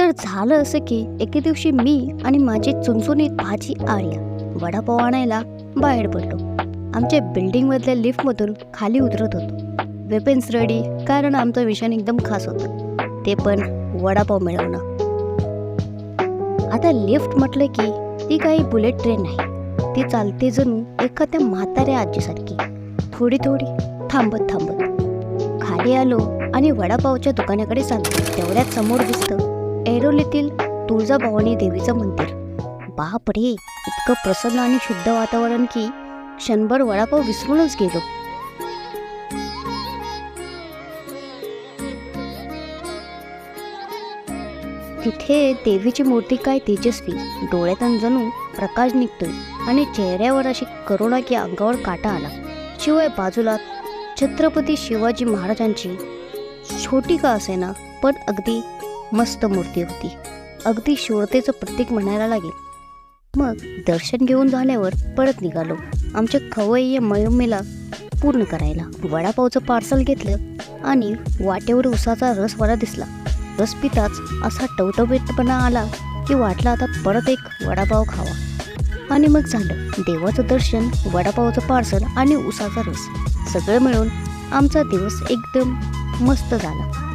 तर झालं असं की एके दिवशी मी आणि माझी चुणचुणीत भाची आर्या वडापाव आणायला बाहेर पडलो. आमच्या बिल्डिंगमधल्या लिफ्टमधून खाली उतरत होतो. वेपन्स रेडी, कारण आमचं मिशन एकदम खास होतं, ते पण वडापाव मिळवणं. आता लिफ्ट म्हटलं की ती काही बुलेट ट्रेन नाही, ती चालते जणू एखाद्या म्हाताऱ्या आजीसारखी, थोडी थोडी थांबत थांबत. खाली आलो आणि वडापावच्या दुकानाकडे चाललो. तेवढ्यात समोर दिसतं ऐरोलीतील तुळजाभवानी देवीचं मंदिर. बाप रे, इतकं प्रसन्न आणि शुद्ध वातावरण की क्षणभर वडापाव विसरूनच गेलो. तिथे देवीची मूर्ती काय तेजस्वी, डोळ्यातून जणू प्रकाश निघतोय आणि चेहऱ्यावर अशी करुणा की अंगावर काटा आला. शिवाय बाजूला छत्रपती शिवाजी महाराजांची छोटी का असेना पण अगदी मस्त मूर्ती होती. अगदी शूरतेचं प्रतीक म्हणायला लागेल. मग दर्शन घेऊन झाल्यावर परत निघालो आमच्या खवय्ये मोहिमेला पूर्ण करायला. वडापावचं पार्सल घेतलं आणि वाटेवर उसाचा रस मला दिसला. रस पिताच असा टवटवीतपणा आला की वाटलं आता परत एक वडापाव खावा. आणि मग झालं देवाचं दर्शन, वडापावचं पार्सल आणि उसाचा रस, सगळं मिळून आमचा दिवस एकदम मस्त झाला.